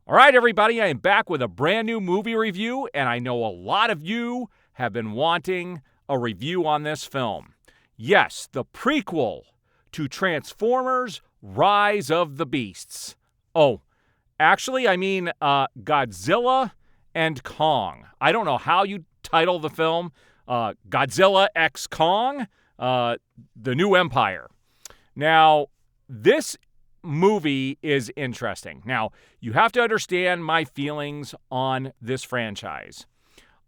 All right, everybody, I am back with a brand new movie review, and I know a lot of you have been wanting a review on this film. Yes, the prequel to Transformers Rise of the Beasts. Oh, actually, I mean Godzilla and Kong. I don't know how you title the film. Godzilla x Kong, The New Empire. Now, this movie is interesting. Now, you have to understand my feelings on this franchise.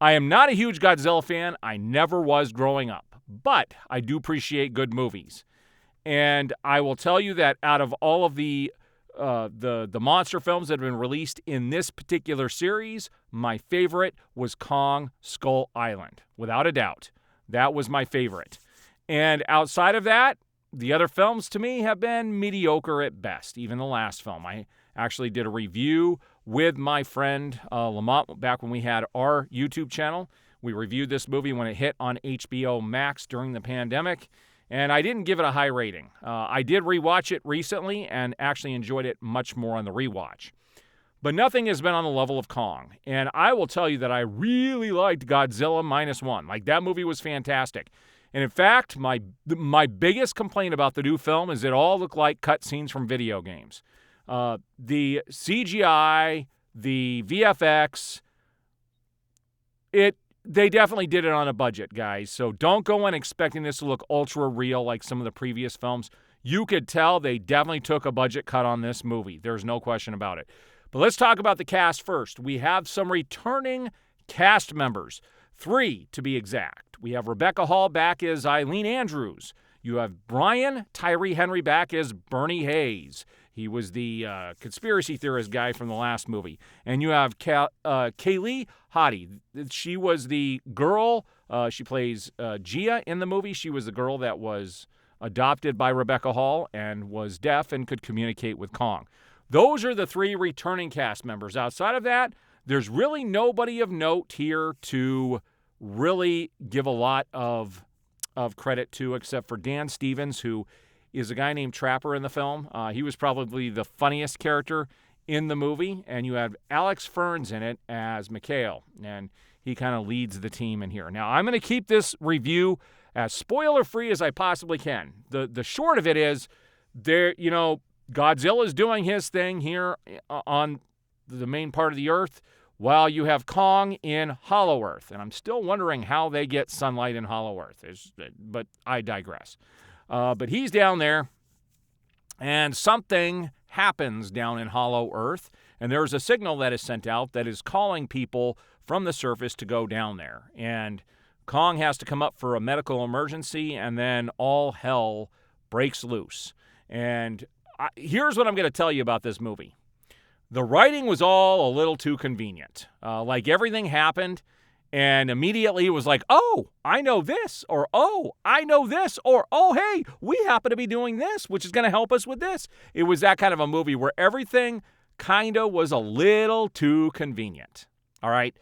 I am not a huge Godzilla fan. I never was growing up, but I do appreciate good movies. And I will tell you that out of all of the monster films that have been released in this particular series, my favorite was Kong Skull Island, without a doubt. That was my favorite. And outside of that, the other films to me have been mediocre at best, even the last film. I actually did a review with my friend Lamont back when we had our YouTube channel. We reviewed this movie when it hit on HBO Max during the pandemic, and I didn't give it a high rating. I did rewatch it recently and actually enjoyed it much more on the rewatch. But nothing has been on the level of Kong, and I will tell you that I really liked Godzilla -1. Like, that movie was fantastic. And in fact, my biggest complaint about the new film is it all looked like cutscenes from video games. The CGI, the VFX, they definitely did it on a budget, guys. So don't go in expecting this to look ultra real like some of the previous films. You could tell they definitely took a budget cut on this movie. There's no question about it. But let's talk about the cast first. We have some returning cast members. 3 to be exact. We have Rebecca Hall back as Eileen Andrews. You have Brian Tyree Henry back as Bernie Hayes. He was the conspiracy theorist guy from the last movie. And you have Kaylee Hottie. She was the girl. She plays Gia in the movie. She was the girl that was adopted by Rebecca Hall and was deaf and could communicate with Kong. Those are the 3 returning cast members. Outside of that, there's really nobody of note here to really give a lot of credit to, except for Dan Stevens, who is a guy named Trapper in the film. He was probably the funniest character in the movie, and you have Alex Ferns in it as Mikhail, and he kind of leads the team in here. Now, I'm going to keep this review as spoiler-free as I possibly can. The short of it is, Godzilla's doing his thing here on the main part of the Earth, while you have Kong in Hollow Earth. And I'm still wondering how they get sunlight in Hollow Earth. But I digress. But he's down there, and something happens down in Hollow Earth, and there's a signal that is sent out that is calling people from the surface to go down there. And Kong has to come up for a medical emergency, and then all hell breaks loose. And here's what I'm going to tell you about this movie. The writing was all a little too convenient. Like, everything happened, and immediately it was like, oh, I know this, or oh, I know this, or oh, hey, we happen to be doing this, which is going to help us with this. It was that kind of a movie where everything kind of was a little too convenient. All right?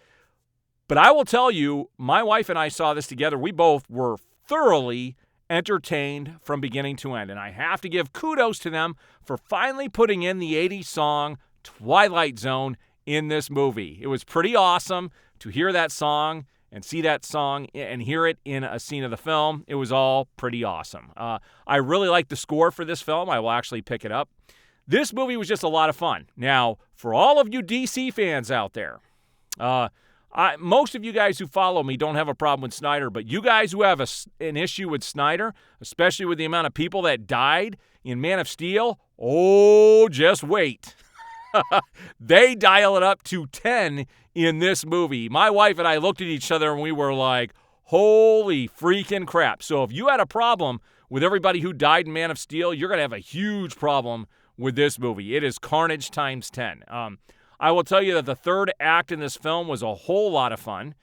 But I will tell you, my wife and I saw this together. We both were thoroughly entertained from beginning to end, and I have to give kudos to them for finally putting in the 80s song Twilight Zone in this movie. It was pretty awesome to hear that song and see that song and hear it in a scene of the film. It was all pretty awesome. I really like the score for this film. I will actually pick it up. This movie was just a lot of fun. Now, for all of you DC fans out there, most of you guys who follow me don't have a problem with Snyder, but you guys who have an issue with Snyder, especially with the amount of people that died in Man of Steel, oh, just wait. They dial it up to 10 in this movie. My wife and I looked at each other and we were like, holy freaking crap. So if you had a problem with everybody who died in Man of Steel, you're going to have a huge problem with this movie. It is carnage times 10. I will tell you that the third act in this film was a whole lot of fun.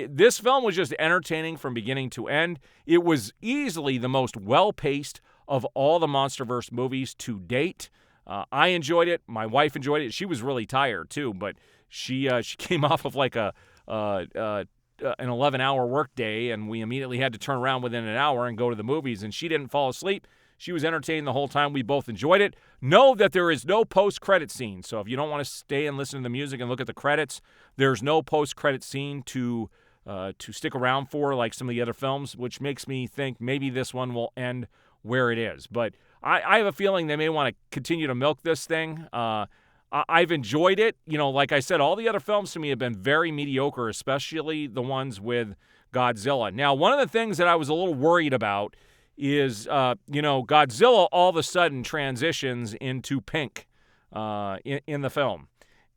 This film was just entertaining from beginning to end. It was easily the most well-paced of all the MonsterVerse movies to date. I enjoyed it. My wife enjoyed it. She was really tired too, but she came off of like an 11-hour work day, and we immediately had to turn around within an hour and go to the movies, and she didn't fall asleep. She was entertained the whole time. We both enjoyed it. Know that there is no post-credit scene. So if you don't want to stay and listen to the music and look at the credits, there's no post-credit scene to stick around for like some of the other films, which makes me think maybe this one will end where it is. But I have a feeling they may want to continue to milk this thing. I've enjoyed it. Like I said, all the other films to me have been very mediocre, especially the ones with Godzilla. Now, one of the things that I was a little worried about is, Godzilla all of a sudden transitions into pink in the film.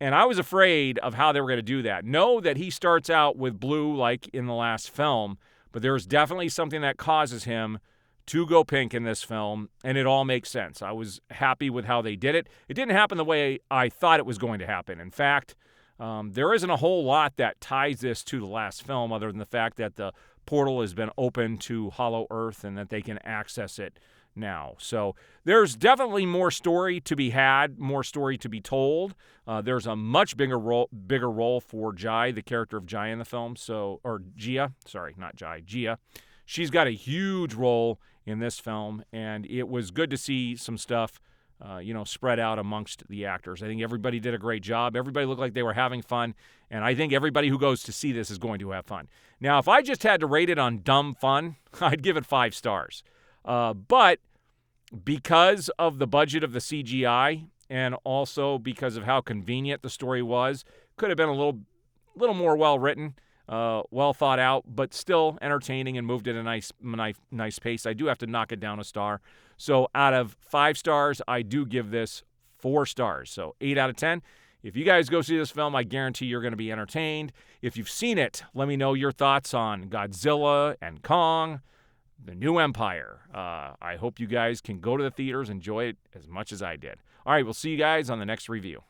And I was afraid of how they were going to do that. Know that he starts out with blue like in the last film, but there's definitely something that causes him to go pink in this film, and it all makes sense. I was happy with how they did it. It didn't happen the way I thought it was going to happen. In fact, there isn't a whole lot that ties this to the last film other than the fact that the portal has been opened to Hollow Earth and that they can access it now. So there's definitely more story to be had, more story to be told. There's a much bigger role for Jai, the character of Jai in the film. Gia. She's got a huge role in this film, and it was good to see some stuff, spread out amongst the actors. I think everybody did a great job. Everybody looked like they were having fun, and I think everybody who goes to see this is going to have fun. Now, if I just had to rate it on dumb fun, I'd give it 5 stars. But because of the budget of the CGI and also because of how convenient the story was, could have been a little more well-written, well thought out, but still entertaining and moved at a nice pace. I do have to knock it down a star. So out of 5 stars, I do give this 4 stars. So 8 out of 10. If you guys go see this film, I guarantee you're going to be entertained. If you've seen it, let me know your thoughts on Godzilla and Kong, The New Empire. I hope you guys can go to the theaters and enjoy it as much as I did. All right, we'll see you guys on the next review.